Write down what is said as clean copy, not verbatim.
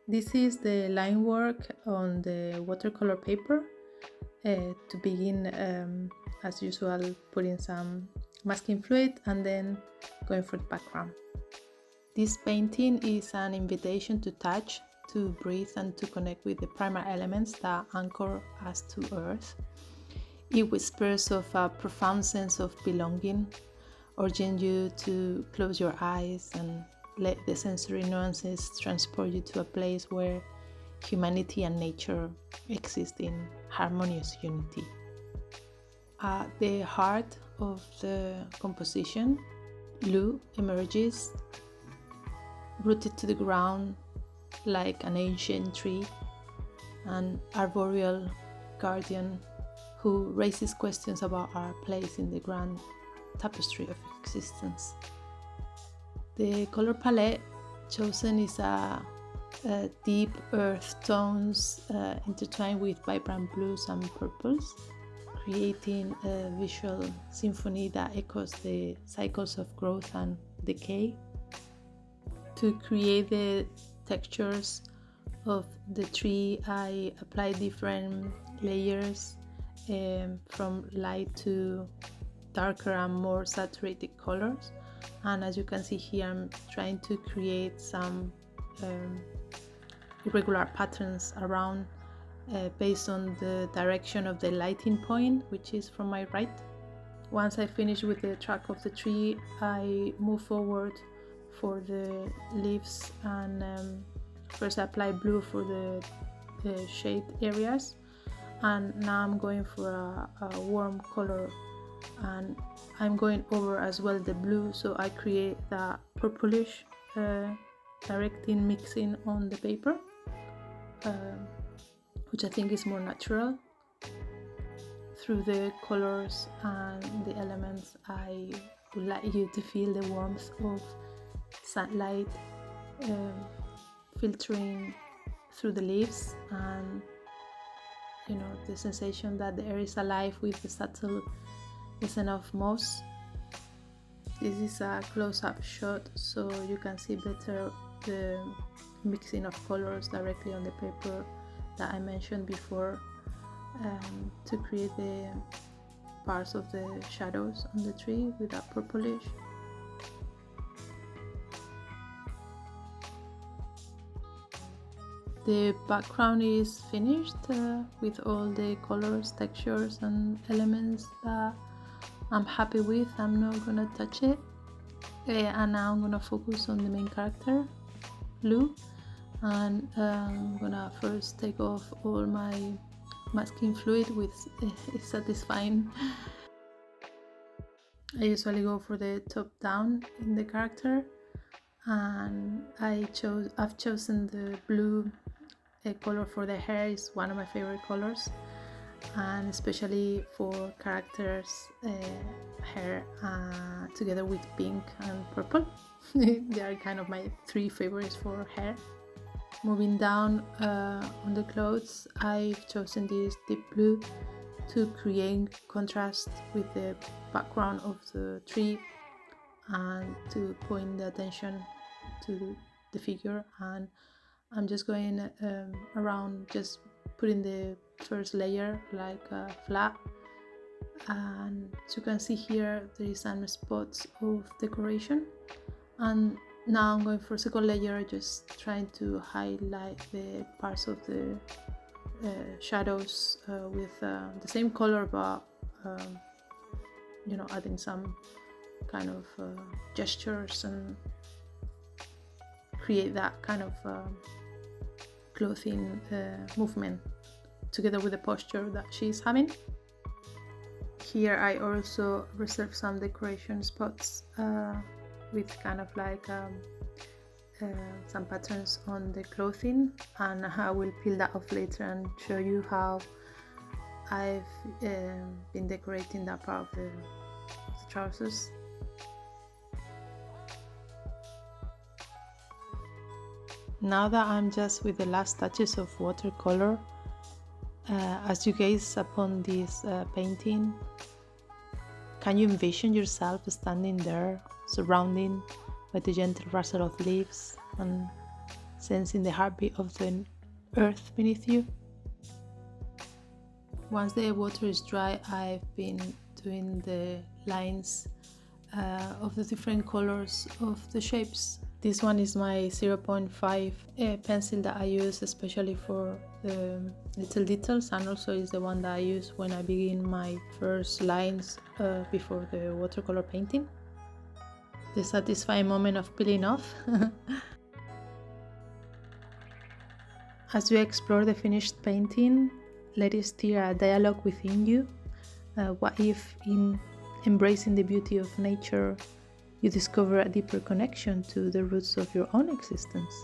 This is the line work on the watercolor paper. To begin, as usual, putting some masking fluid and then going for the background. This painting is an invitation to touch, to breathe, and to connect with the primary elements that anchor us to earth. It whispers of a profound sense of belonging, urging you to close your eyes and let the sensory nuances transport you to a place where humanity and nature exist in harmonious unity. At the heart of the composition, Lu emerges, rooted to the ground like an ancient tree, an arboreal guardian who raises questions about our place in the grand tapestry of existence. The color palette chosen is a deep earth tones intertwined with vibrant blues and purples, creating a visual symphony that echoes the cycles of growth and decay. To create the textures of the tree, I apply different layers from light to darker and more saturated colors, and as you can see here, I'm trying to create some irregular patterns around based on the direction of the lighting point, which is from my right. Once I finish with the trunk of the tree, I move forward for the leaves and first I apply blue for the shade areas, and now I'm going for a warm color, and I'm going over as well the blue, so I create that purplish directing mixing on the paper, which I think is more natural. Through the colors and the elements, I would like you to feel the warmth of sunlight filtering through the leaves, and the sensation that the air is alive with the subtle essence of moss. This is a close-up shot, so you can see better the mixing of colors directly on the paper that I mentioned before, to create the parts of the shadows on the tree with that purplish. The background is finished with all the colors, textures and elements that I'm happy with. I'm not gonna touch it, and now I'm gonna focus on the main character, Lu, and I'm gonna first take off all my masking fluid, which is satisfying. I usually go for the top down in the character, and I've chosen the blue color for the hair. Is one of my favorite colors, and especially for characters hair together with pink and purple. They are kind of my three favorites for hair. Moving down on the clothes, I've chosen this deep blue to create contrast with the background of the tree and to point the attention to the figure, and I'm just going around, just putting the first layer like flat, and as you can see here there is some spots of decoration, and now I'm going for second layer, just trying to highlight the parts of the shadows with the same color, but adding some kind of gestures and create that kind of clothing movement together with the posture that she's having. Here I also reserve some decoration spots with kind of like some patterns on the clothing, and I will peel that off later and show you how I've been decorating that part of the trousers. Now that I'm just with the last touches of watercolor, as you gaze upon this painting, can you envision yourself standing there, surrounded by the gentle rustle of leaves and sensing the heartbeat of the earth beneath you. Once the water is dry, I've been doing the lines of the different colors of the shapes. This one is my 0.5 pencil that I use especially for the little details, and also is the one that I use when I begin my first lines before the watercolor painting. The satisfying moment of peeling off. As you explore the finished painting, let it stir a dialogue within you. What if, in embracing the beauty of nature, you discover a deeper connection to the roots of your own existence?